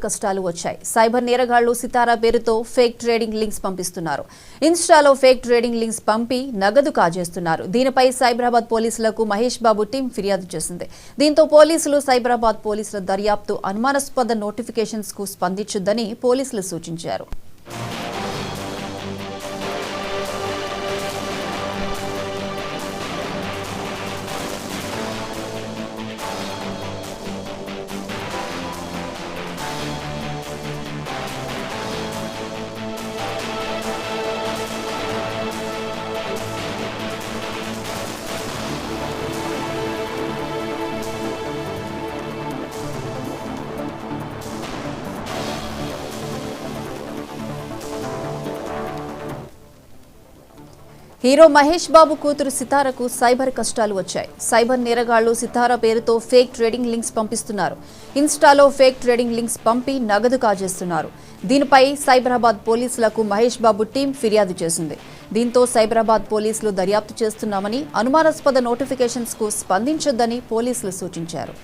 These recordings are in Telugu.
కష్టాలు వచ్చాయి. సైబర్ నేరగాళ్లు సితారా పేరుతో ఫేక్ ట్రేడింగ్ లింక్స్ పంపిస్తున్నారు. ఇన్స్టాలో ఫేక్ ట్రేడింగ్ లింక్స్ పంపి నగదు కాజేస్తున్నారు. దీనిపై సైబరాబాద్ పోలీసులకు మహేష్ బాబు టీం ఫిర్యాదు చేసింది. దీంతో పోలీసులు సైబరాబాద్ పోలీసుల దర్యాప్తు అనుమానాస్పద నోటిఫికేషన్స్ కు స్పందించొద్దని పోలీసులు సూచించారు. హీరో మహేష్ బాబు కూతురు సితారకు సైబర్ కష్టాలు వచ్చాయి. సైబర్ నేరగాళ్లు సితారా పేరుతో ఫేక్ ట్రేడింగ్ లింక్స్ పంపిస్తున్నారు. ఇన్స్టాలో ఫేక్ ట్రేడింగ్ లింక్స్ పంపి నగదు కాజేస్తున్నారు. దీనిపై సైబరాబాద్ పోలీసులకు మహేష్ బాబు టీం ఫిర్యాదు చేసింది. దీంతో సైబరాబాద్ పోలీసులు దర్యాప్తు చేస్తున్నామని, అనుమానాస్పద నోటిఫికేషన్స్ కు స్పందించొద్దని పోలీసులు సూచించారు.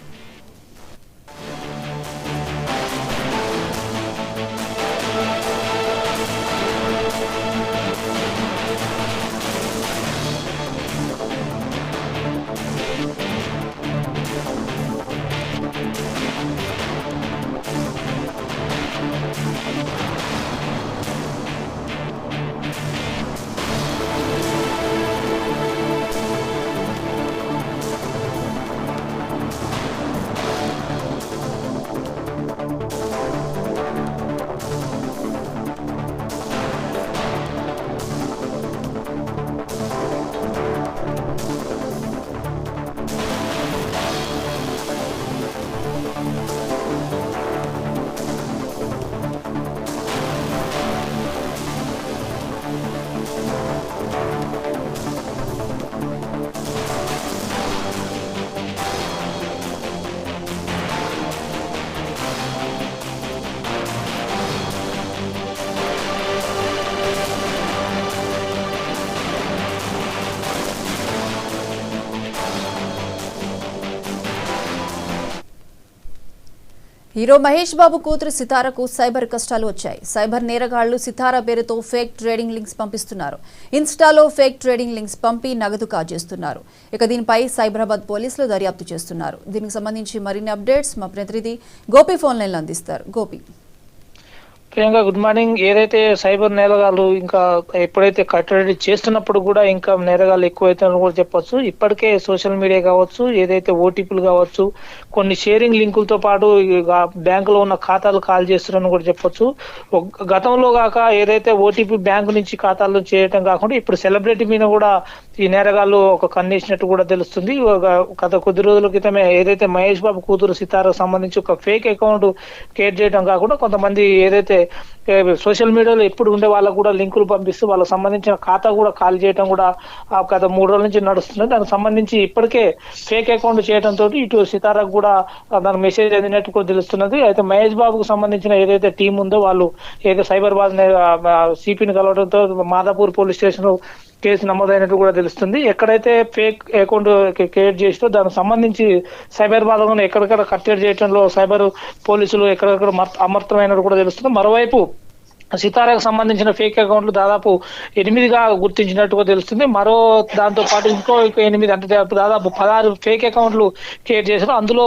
హీరో మహేష్ బాబు కూతురు సితారకు సైబర్ కష్టాలు వచ్చాయి. సైబర్ నేరగాళ్లు సితారా పేరుతో ఫేక్ ట్రేడింగ్ లింక్స్ పంపిస్తున్నారు. ఇన్స్టాలో ఫేక్ ట్రేడింగ్ లింక్స్ పంపి నగదు కాజేస్తున్నారు. దీనిపై సైబరాబాద్ పోలీసులు దర్యాప్తు చేస్తున్నారు. దీనికి సంబంధించి మరిన్ని అప్డేట్స్ మా ప్రతినిధి గోపి ఫోన్ లైన్లో అందిస్తారు. Gopi, Priyanka, good morning. ఏదైతే సైబర్ నేరగాళ్ళు ఇంకా ఎప్పుడైతే కట్టడి చేస్తున్నప్పుడు కూడా ఇంకా నేరగాళ్ళు ఎక్కువైతే కూడా చెప్పొచ్చు. ఇప్పటికే సోషల్ మీడియా కావచ్చు, ఏదైతే ఓటీపీలు కావచ్చు, కొన్ని షేరింగ్ లింకులతో పాటు బ్యాంకులో ఉన్న ఖాతాలు కాల్ చేస్తున్నారని కూడా చెప్పొచ్చు. గతంలో కాక ఏదైతే ఓటీపీ బ్యాంకు నుంచి ఖాతాలు చేయటం కాకుండా ఇప్పుడు సెలబ్రిటీ మీద కూడా ఈ నేరగాళ్ళు ఒక కన్నేసినట్టు కూడా తెలుస్తుంది. గత కొద్ది రోజుల క్రితమే ఏదైతే మహేష్ బాబు కూతురు సితారకు సంబంధించి ఒక ఫేక్ అకౌంట్ క్రియేట్ చేయడం కాకుండా కొంతమంది ఏదైతే సోషల్ మీడియాలో ఎప్పుడు ఉండే వాళ్ళకు కూడా లింకులు పంపిస్తూ వాళ్ళకి సంబంధించిన ఖాతా కూడా కాల్ చేయడం కూడా గత 3 రోజుల నుంచి నడుస్తుంది. దానికి సంబంధించి ఇప్పటికే ఫేక్ అకౌంట్ చేయడంతో ఇటు సితారకు కూడా దానికి మెసేజ్ అందినట్టు కూడా తెలుస్తున్నది. అయితే మహేష్ బాబుకు సంబంధించిన ఏదైతే టీం ఉందో వాళ్ళు ఏదైతే సైబరాబాద్ సిపిని కలవడంతో మాదాపూర్ పోలీస్ స్టేషన్ కేసు నమోదైనట్టు కూడా తెలుస్తుంది. ఎక్కడైతే ఫేక్ అకౌంట్ క్రియేట్ చేసినో దానికి సంబంధించి సైబరాబాద్ ఎక్కడెక్కడ కట్టడి చేయడంలో సైబర్ పోలీసులు ఎక్కడెక్కడ అమర్థమైనట్టు కూడా తెలుస్తుంది. మరోవైపు సితారకు సంబంధించిన ఫేక్ అకౌంట్లు దాదాపు 8గా గుర్తించినట్టుగా తెలుస్తుంది. మరో దాంతో పాటు ఇంకో 8 అంటే దాదాపు 16 ఫేక్ అకౌంట్లు క్రియేట్ చేశారు. అందులో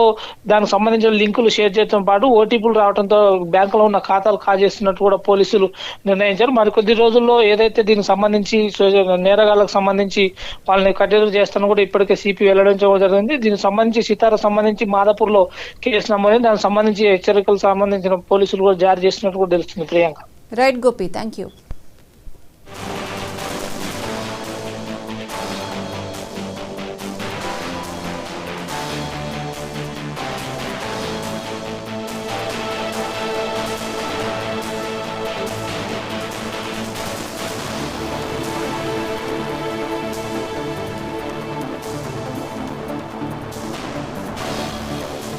దానికి సంబంధించిన లింకులు షేర్ చేయడంతో పాటు ఓటీపీలు రావడంతో బ్యాంకులో ఉన్న ఖాతాలు కాజేస్తున్నట్టు కూడా పోలీసులు నిర్ణయించారు. మరికొద్ది రోజుల్లో ఏదైతే దీనికి సంబంధించి నేరగాళ్లకు సంబంధించి వాళ్ళని కట్టడి చేస్తాను కూడా ఇప్పటికే సిపి వెల్లడించడం జరిగింది. దీనికి సంబంధించి సితారకు సంబంధించి మాదాపూర్లో కేసు నమోదైంది. దానికి సంబంధించి హెచ్చరికలకు సంబంధించిన పోలీసులు కూడా జారీ చేస్తున్నట్టు కూడా తెలుస్తుంది. Priyanka. Right Gopi, thank you.